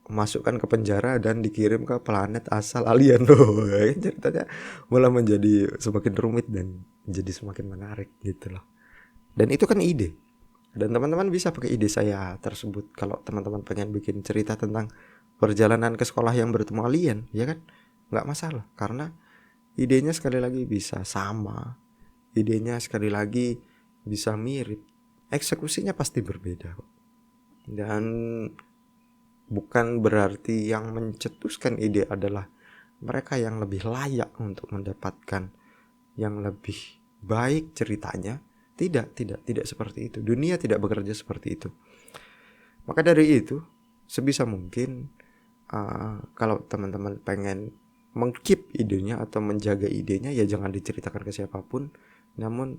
masukkan ke penjara dan dikirim ke planet asal alien loh. Ceritanya malah menjadi semakin rumit dan jadi semakin menarik gitu loh. Dan itu kan ide. Dan teman-teman bisa pakai ide saya tersebut kalau teman-teman pengen bikin cerita tentang perjalanan ke sekolah yang bertemu alien, ya kan? Nggak masalah, karena idenya sekali lagi bisa sama, idenya sekali lagi bisa mirip, eksekusinya pasti berbeda. Dan bukan berarti yang mencetuskan ide adalah mereka yang lebih layak untuk mendapatkan yang lebih baik ceritanya. Tidak seperti itu. Dunia tidak bekerja seperti itu. Maka dari itu, sebisa mungkin kalau teman-teman pengen mengkeep idenya atau menjaga idenya, ya jangan diceritakan ke siapapun, namun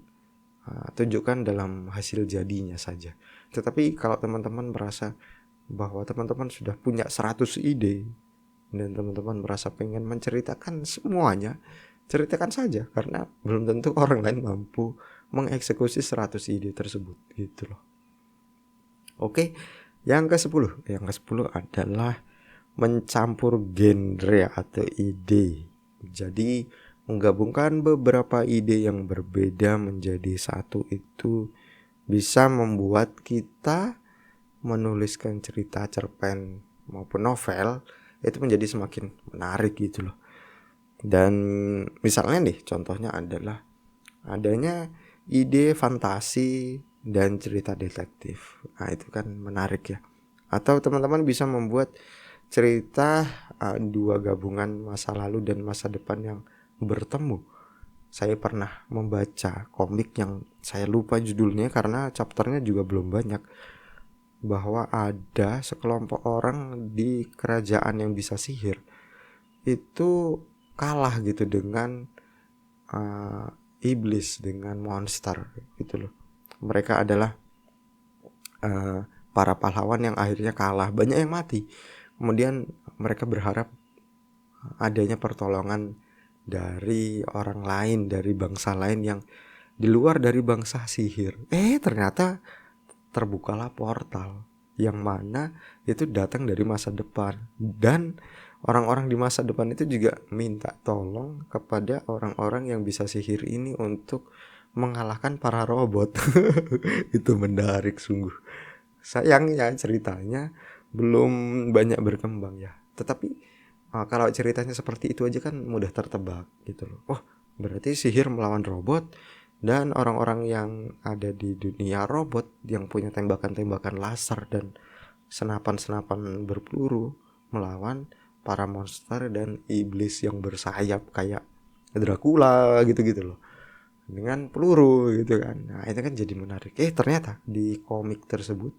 tunjukkan dalam hasil jadinya saja. Tetapi kalau teman-teman merasa bahwa teman-teman sudah punya 100 ide dan teman-teman merasa pengen menceritakan semuanya, ceritakan saja, karena belum tentu orang lain mampu mengeksekusi 100 ide tersebut gitu loh. Oke, Yang ke-10 adalah mencampur genre atau ide. Jadi menggabungkan beberapa ide yang berbeda menjadi satu itu bisa membuat kita menuliskan cerita, cerpen maupun novel itu menjadi semakin menarik gitu loh. Dan misalnya nih, contohnya adalah adanya ide fantasi dan cerita detektif. Nah, itu kan menarik ya. Atau teman-teman bisa membuat cerita dua gabungan masa lalu dan masa depan yang bertemu. Saya pernah membaca komik yang saya lupa judulnya karena chapternya juga belum banyak, bahwa ada sekelompok orang di kerajaan yang bisa sihir itu kalah gitu dengan iblis, dengan monster gitu loh. Mereka adalah para pahlawan yang akhirnya kalah, banyak yang mati. Kemudian mereka berharap adanya pertolongan dari orang lain, dari bangsa lain yang di luar dari bangsa sihir. Ternyata terbukalah portal yang mana itu datang dari masa depan, dan orang-orang di masa depan itu juga minta tolong kepada orang-orang yang bisa sihir ini untuk mengalahkan para robot. Itu menarik sungguh. Sayangnya ceritanya belum banyak berkembang ya. Tetapi kalau ceritanya seperti itu aja kan mudah tertebak gitu loh. Oh, berarti sihir melawan robot, dan orang-orang yang ada di dunia robot yang punya tembakan-tembakan laser dan senapan-senapan berpeluru melawan para monster dan iblis yang bersayap kayak Dracula gitu-gitu loh, dengan peluru gitu kan. Nah, itu kan jadi menarik. Ternyata di komik tersebut,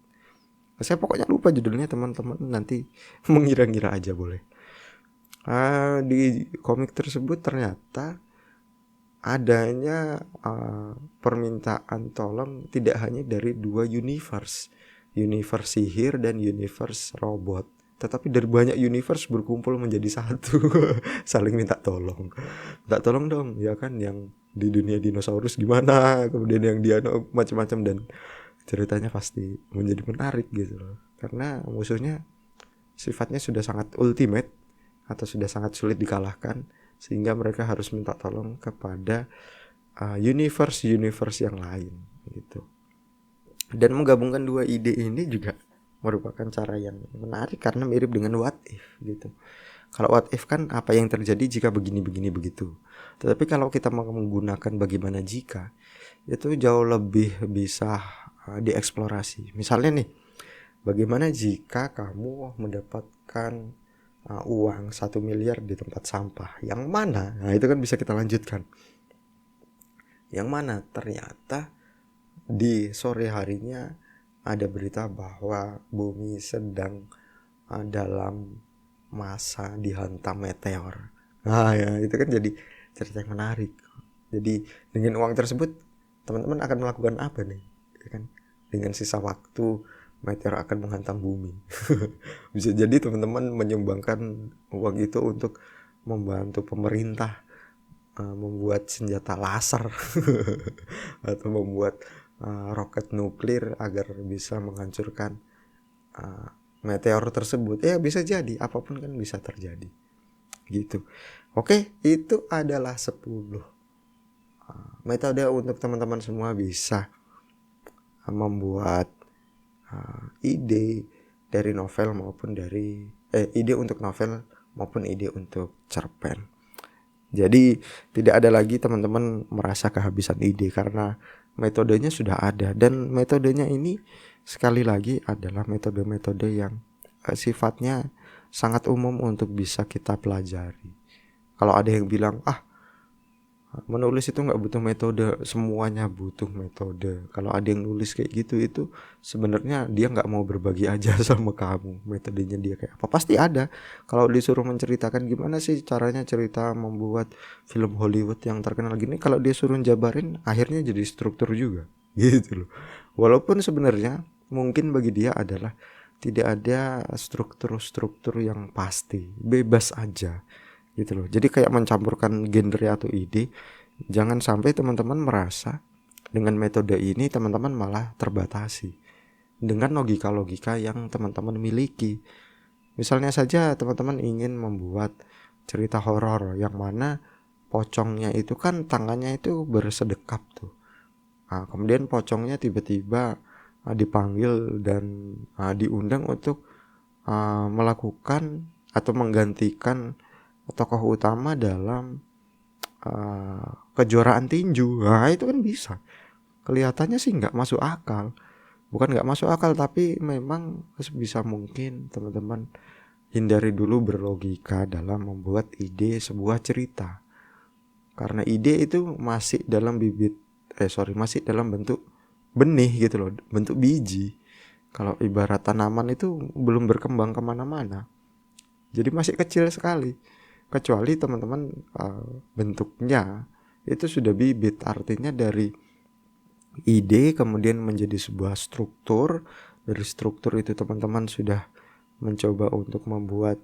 saya pokoknya lupa judulnya, teman-teman nanti mengira-ngira aja boleh. Di komik tersebut ternyata adanya permintaan tolong tidak hanya dari dua universe sihir dan universe robot, tetapi dari banyak universe berkumpul menjadi satu. Saling minta tolong dong ya kan, yang di dunia dinosaurus gimana, kemudian yang dia macam-macam, dan ceritanya pasti menjadi menarik gitu loh, karena musuhnya sifatnya sudah sangat ultimate atau sudah sangat sulit dikalahkan, sehingga mereka harus minta tolong kepada universe yang lain gitu. Dan menggabungkan dua ide ini juga merupakan cara yang menarik karena mirip dengan what if gitu. Kalau what if kan apa yang terjadi jika begini begitu. Tetapi kalau kita mau menggunakan bagaimana jika, itu jauh lebih bisa dieksplorasi. Misalnya nih, bagaimana jika kamu mendapatkan uang 1 miliar di tempat sampah, yang mana? Nah, itu kan bisa kita lanjutkan. Yang mana ternyata di sore harinya ada berita bahwa bumi sedang dalam masa dihantam meteor. Nah ya, itu kan jadi cerita yang menarik. Jadi dengan uang tersebut teman-teman akan melakukan apa nih? Ya kan? Dengan sisa waktu meteor akan menghantam bumi. Bisa jadi teman-teman menyumbangkan uang itu untuk membantu pemerintah membuat senjata laser atau membuat roket nuklir agar bisa menghancurkan meteor tersebut. Ya bisa jadi, apapun kan bisa terjadi gitu. Oke, itu adalah 10 metode untuk teman-teman semua bisa membuat ide dari novel maupun dari ide untuk novel maupun ide untuk cerpen. Jadi tidak ada lagi teman-teman merasa kehabisan ide karena metodenya sudah ada, dan metodenya ini sekali lagi adalah metode-metode yang sifatnya sangat umum untuk bisa kita pelajari. Kalau ada yang bilang menulis itu nggak butuh metode, semuanya butuh metode. Kalau ada yang nulis kayak gitu, itu sebenarnya dia nggak mau berbagi aja sama kamu metodenya dia kayak apa. Pasti ada. Kalau disuruh menceritakan gimana sih caranya cerita membuat film Hollywood yang terkenal gini, kalau dia suruh jabarin akhirnya jadi struktur juga gitu loh. Walaupun sebenarnya mungkin bagi dia adalah tidak ada struktur-struktur yang pasti, bebas aja gitu loh. Jadi kayak mencampurkan genre atau ide. Jangan sampai teman-teman merasa dengan metode ini teman-teman malah terbatasi. dengan logika-logika yang teman-teman miliki. Misalnya saja teman-teman ingin membuat cerita horor yang mana pocongnya itu kan tangannya itu bersedekap tuh. Nah, kemudian pocongnya tiba-tiba dipanggil dan diundang untuk melakukan atau menggantikan tokoh utama dalam kejuaraan tinju. Nah, itu kan bisa. Kelihatannya sih nggak masuk akal. Bukan nggak masuk akal, tapi memang sebisa mungkin teman-teman hindari dulu berlogika dalam membuat ide sebuah cerita. Karena ide itu masih dalam masih dalam bentuk benih gitu loh, bentuk biji. Kalau ibarat tanaman itu belum berkembang kemana-mana, jadi masih kecil sekali. Kecuali teman-teman bentuknya itu sudah bibit, artinya dari ide kemudian menjadi sebuah struktur. Dari struktur itu teman-teman sudah mencoba untuk membuat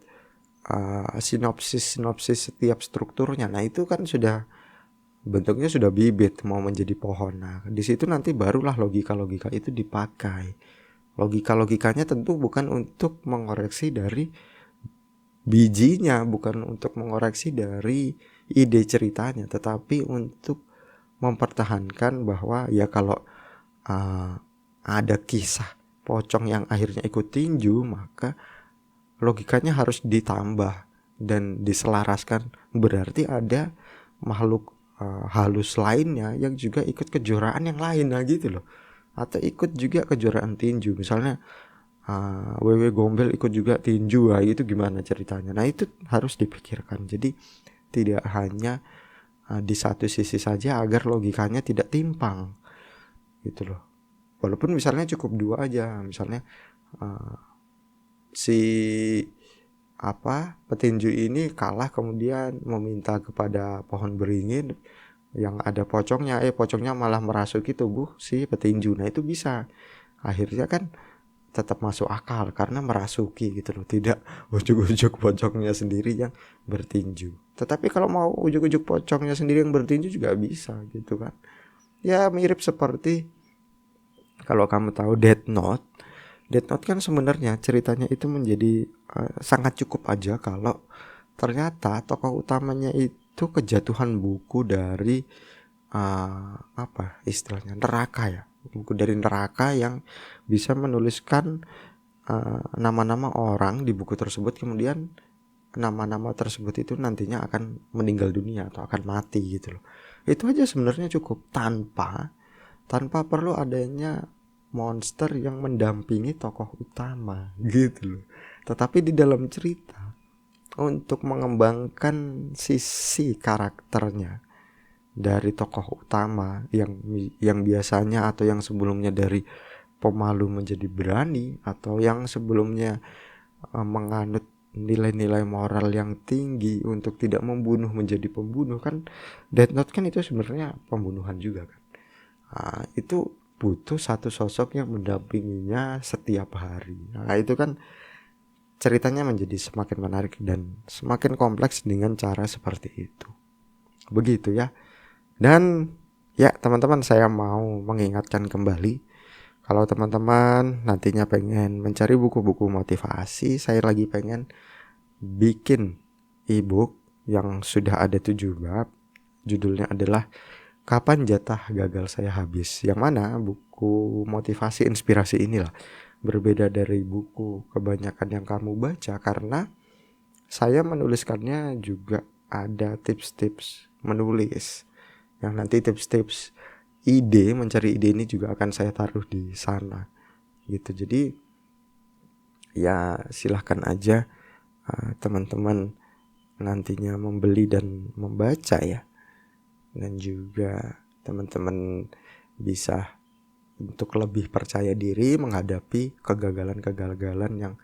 sinopsis setiap strukturnya. Nah, itu kan sudah bentuknya sudah bibit mau menjadi pohon. Nah, di situ nanti barulah logika-logika itu dipakai. Logika-logikanya tentu bukan untuk mengoreksi dari bijinya, bukan untuk mengoreksi dari ide ceritanya, tetapi untuk mempertahankan bahwa ya kalau ada kisah pocong yang akhirnya ikut tinju, maka logikanya harus ditambah dan diselaraskan. Berarti ada makhluk halus lainnya yang juga ikut kejuaraan yang lain, nah gitu loh. Atau ikut juga kejuaraan tinju, misalnya Wewe Gombel ikut juga tinju, itu gimana ceritanya. Nah, itu harus dipikirkan. Jadi tidak hanya di satu sisi saja agar logikanya tidak timpang gitu loh. Walaupun misalnya cukup dua aja, misalnya si petinju ini kalah kemudian meminta kepada pohon beringin yang ada pocongnya, pocongnya malah merasuki tubuh si petinju. Nah, itu bisa akhirnya kan tetap masuk akal karena merasuki gitu loh, tidak ujuk-ujuk pocongnya sendiri yang bertinju. Tetapi kalau mau ujuk-ujuk pocongnya sendiri yang bertinju juga bisa gitu kan. Ya mirip seperti kalau kamu tahu Death Note kan sebenarnya ceritanya itu menjadi sangat cukup aja kalau ternyata tokoh utamanya itu kejatuhan buku dari istilahnya neraka ya, buku dari neraka yang bisa menuliskan nama-nama orang di buku tersebut, kemudian nama-nama tersebut itu nantinya akan meninggal dunia atau akan mati gitu loh. Itu aja sebenarnya cukup tanpa perlu adanya monster yang mendampingi tokoh utama gitu loh. Tetapi di dalam cerita untuk mengembangkan sisi karakternya dari tokoh utama yang biasanya atau yang sebelumnya dari pemalu menjadi berani, atau yang sebelumnya menganut nilai-nilai moral yang tinggi untuk tidak membunuh menjadi pembunuh. Kan Death Note kan itu sebenarnya pembunuhan juga kan. Itu butuh satu sosok yang mendampinginya setiap hari. Nah, itu kan ceritanya menjadi semakin menarik dan semakin kompleks dengan cara seperti itu. Begitu ya. Dan ya teman-teman, saya mau mengingatkan kembali, kalau teman-teman nantinya pengen mencari buku-buku motivasi, saya lagi pengen bikin ebook yang sudah ada 7 bab. Judulnya adalah Kapan Jatah Gagal Saya Habis. Yang mana buku motivasi inspirasi inilah berbeda dari buku kebanyakan yang kamu baca, karena saya menuliskannya juga ada tips-tips menulis, yang nanti tips-tips mencari ide ini juga akan saya taruh di sana gitu. Jadi ya silahkan aja teman-teman nantinya membeli dan membaca ya. Dan juga teman-teman bisa untuk lebih percaya diri menghadapi kegagalan-kegagalan yang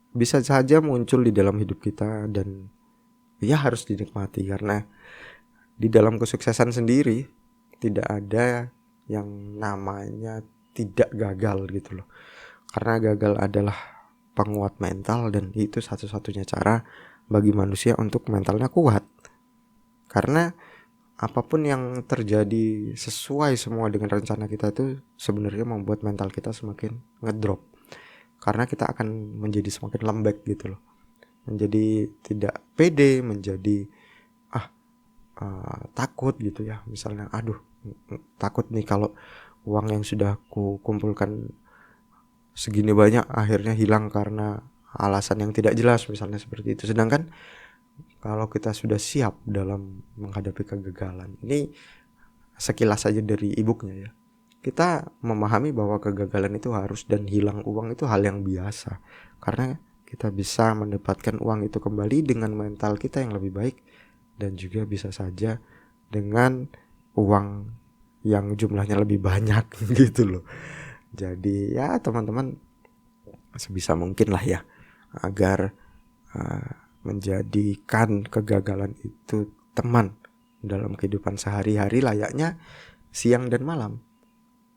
bisa saja muncul di dalam hidup kita, dan ya harus dinikmati, karena di dalam kesuksesan sendiri tidak ada yang namanya tidak gagal gitu loh. Karena gagal adalah penguat mental, dan itu satu-satunya cara bagi manusia untuk mentalnya kuat. Karena apapun yang terjadi sesuai semua dengan rencana kita itu sebenarnya membuat mental kita semakin ngedrop, karena kita akan menjadi semakin lembek gitu loh, menjadi tidak pede, menjadi takut gitu ya. Misalnya aduh, takut nih kalau uang yang sudah ku kumpulkan segini banyak akhirnya hilang karena alasan yang tidak jelas, misalnya seperti itu. Sedangkan kalau kita sudah siap dalam menghadapi kegagalan, ini sekilas saja dari e-booknya ya, kita memahami bahwa kegagalan itu harus dan hilang uang itu hal yang biasa, karena kita bisa mendapatkan uang itu kembali dengan mental kita yang lebih baik, dan juga bisa saja dengan uang yang jumlahnya lebih banyak gitu loh. Jadi ya teman-teman sebisa mungkin lah ya, agar menjadikan kegagalan itu teman dalam kehidupan sehari-hari layaknya siang dan malam.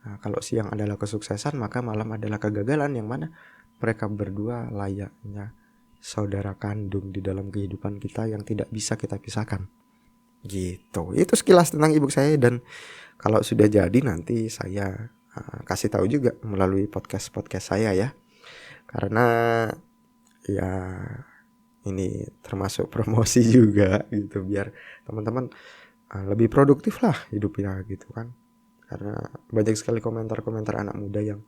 Nah, kalau siang adalah kesuksesan, maka malam adalah kegagalan, yang mana mereka berdua layaknya saudara kandung di dalam kehidupan kita yang tidak bisa kita pisahkan. Gitu. Itu sekilas tentang ebook saya, dan kalau sudah jadi nanti saya kasih tahu juga melalui podcast saya ya. Karena ya ini termasuk promosi juga gitu, biar teman-teman lebih produktif lah hidupnya gitu kan. Karena banyak sekali komentar-komentar anak muda yang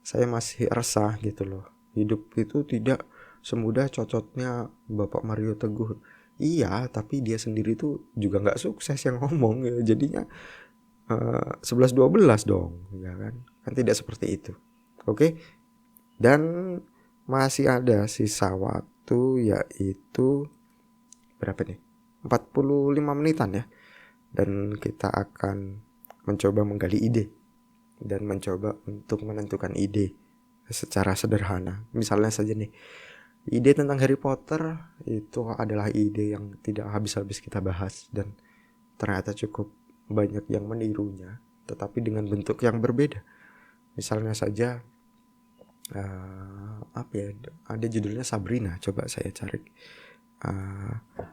saya masih resah gitu loh. Hidup itu tidak semudah cocotnya Bapak Mario Teguh. Iya, tapi dia sendiri tuh juga nggak sukses yang ngomong ya. Jadinya 11-12 dong, ya kan? Kan tidak seperti itu. Oke. Dan masih ada sisa waktu, yaitu berapa nih? 45 menitan ya. Dan kita akan mencoba menggali ide dan mencoba untuk menentukan ide secara sederhana. Misalnya saja nih, ide tentang Harry Potter itu adalah ide yang tidak habis-habis kita bahas, dan ternyata cukup banyak yang menirunya, tetapi dengan bentuk yang berbeda. Misalnya saja apa ya, ada judulnya Sabrina. Coba saya cari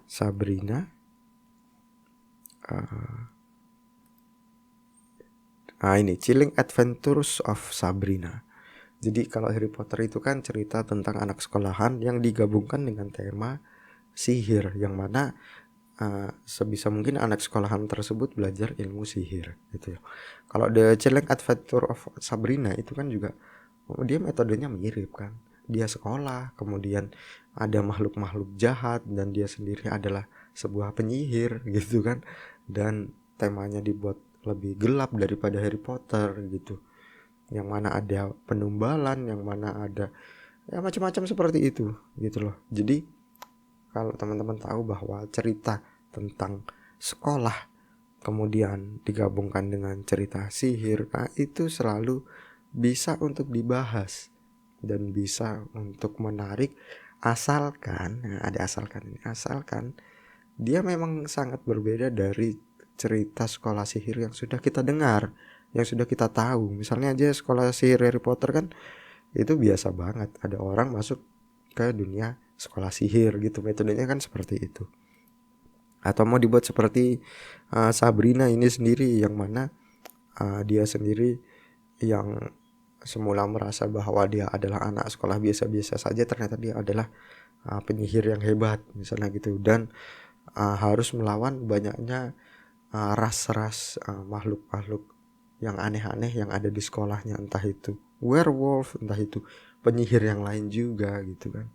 Sabrina. Ini Chilling Adventures of Sabrina. Jadi kalau Harry Potter itu kan cerita tentang anak sekolahan yang digabungkan dengan tema sihir, yang mana sebisa mungkin anak sekolahan tersebut belajar ilmu sihir gitu ya. Kalau The Chilling Adventure of Sabrina itu kan juga dia metodenya mirip kan. Dia sekolah, kemudian ada makhluk-makhluk jahat, dan dia sendiri adalah sebuah penyihir gitu kan. Dan temanya dibuat lebih gelap daripada Harry Potter gitu. Yang mana ada penumbalan, yang mana ada ya macam-macam seperti itu gitu loh. Jadi kalau teman-teman tahu bahwa cerita tentang sekolah kemudian digabungkan dengan cerita sihir, nah itu selalu bisa untuk dibahas dan bisa untuk menarik, asalkan ada asalkan ini, asalkan dia memang sangat berbeda dari cerita sekolah sihir yang sudah kita dengar, yang sudah kita tahu. Misalnya aja sekolah sihir Harry Potter kan itu biasa banget, ada orang masuk ke dunia sekolah sihir gitu, metodenya kan seperti itu. Atau mau dibuat seperti Sabrina ini sendiri, yang mana dia sendiri yang semula merasa bahwa dia adalah anak sekolah biasa-biasa saja, ternyata dia adalah penyihir yang hebat misalnya gitu, dan harus melawan banyaknya ras-ras makhluk-makhluk yang aneh-aneh yang ada di sekolahnya, entah itu werewolf, entah itu penyihir yang lain juga gitu kan.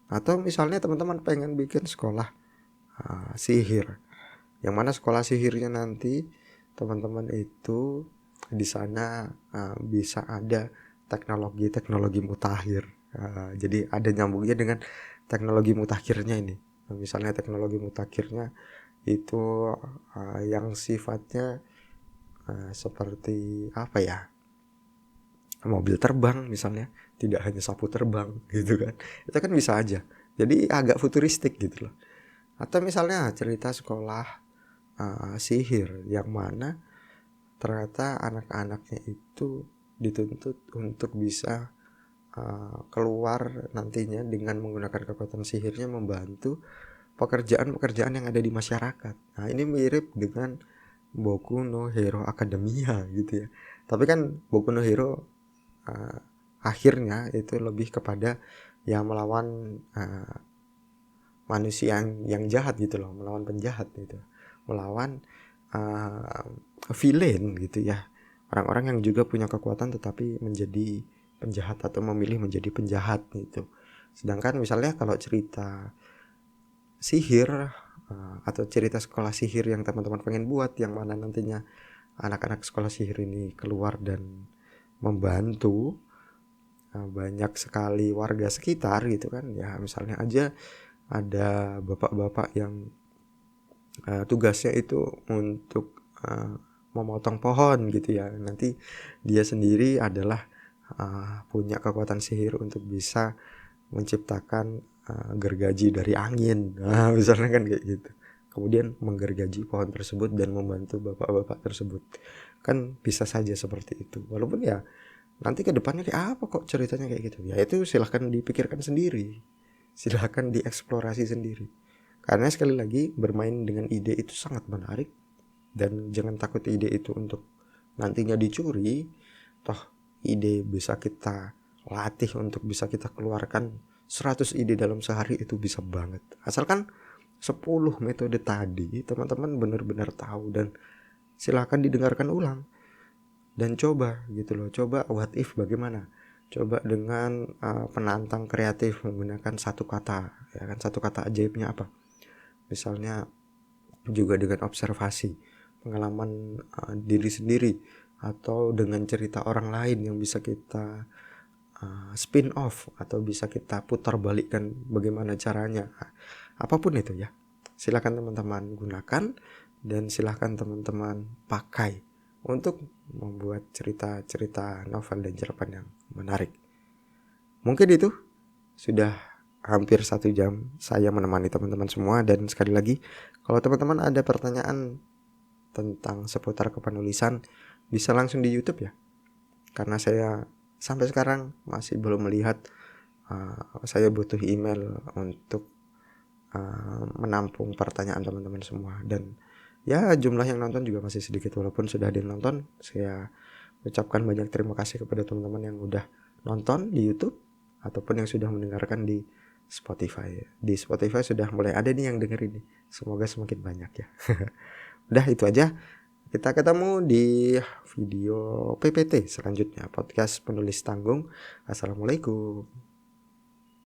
Atau misalnya teman-teman pengen bikin sekolah sihir, yang mana sekolah sihirnya nanti teman-teman itu di sana bisa ada teknologi mutakhir. Jadi ada nyambungnya dengan teknologi mutakhirnya ini. Misalnya teknologi mutakhirnya itu yang sifatnya seperti apa ya, mobil terbang misalnya, tidak hanya sapu terbang gitu kan. Itu kan bisa aja. Jadi agak futuristik gitu loh. Atau misalnya cerita sekolah sihir, yang mana ternyata anak-anaknya itu dituntut untuk bisa keluar nantinya dengan menggunakan kekuatan sihirnya, membantu pekerjaan-pekerjaan yang ada di masyarakat. Nah, ini mirip dengan Boku no Hero Academia gitu ya. Tapi kan Boku no Hero akhirnya itu lebih kepada ya melawan manusia yang jahat gitu loh, melawan penjahat gitu, melawan villain gitu ya, orang-orang yang juga punya kekuatan tetapi menjadi penjahat atau memilih menjadi penjahat gitu. Sedangkan misalnya kalau cerita sihir atau cerita sekolah sihir yang teman-teman pengen buat, yang mana nantinya anak-anak sekolah sihir ini keluar dan membantu banyak sekali warga sekitar gitu kan ya. Misalnya aja ada bapak-bapak yang tugasnya itu untuk memotong pohon gitu ya, nanti dia sendiri adalah punya kekuatan sihir untuk bisa menciptakan gergaji dari angin, misalnya kan kayak gitu, kemudian menggergaji pohon tersebut dan membantu bapak-bapak tersebut. Kan bisa saja seperti itu, walaupun ya nanti ke depannya kayak apa kok ceritanya kayak gitu, ya itu silahkan dipikirkan sendiri, silahkan dieksplorasi sendiri. Karena sekali lagi bermain dengan ide itu sangat menarik, dan jangan takut ide itu untuk nantinya dicuri. Toh ide bisa kita latih untuk bisa kita keluarkan 100 ide dalam sehari, itu bisa banget. Asalkan 10 metode tadi teman-teman benar-benar tahu, dan silahkan didengarkan ulang dan coba gitu loh. Coba what if bagaimana? Coba dengan penantang kreatif menggunakan satu kata, ya kan, satu kata ajaibnya apa? Misalnya juga dengan observasi, pengalaman diri sendiri, atau dengan cerita orang lain yang bisa kita spin off atau bisa kita putar balikkan bagaimana caranya. Apapun itu ya, silakan teman-teman gunakan dan silakan teman-teman pakai untuk membuat cerita-cerita novel dan cerpen yang menarik. Mungkin itu sudah hampir 1 jam saya menemani teman-teman semua. Dan sekali lagi, kalau teman-teman ada pertanyaan tentang seputar kepenulisan, bisa langsung di YouTube ya, karena saya sampai sekarang masih belum melihat. Saya butuh email untuk menampung pertanyaan teman-teman semua. Dan ya jumlah yang nonton juga masih sedikit, walaupun sudah ada yang nonton. Saya ucapkan banyak terima kasih kepada teman-teman yang udah nonton di YouTube ataupun yang sudah mendengarkan di Spotify. Di Spotify sudah mulai ada nih yang dengerin nih. Semoga semakin banyak ya. Udah itu aja. Kita ketemu di video PPT selanjutnya, podcast penulis tanggung. Assalamualaikum.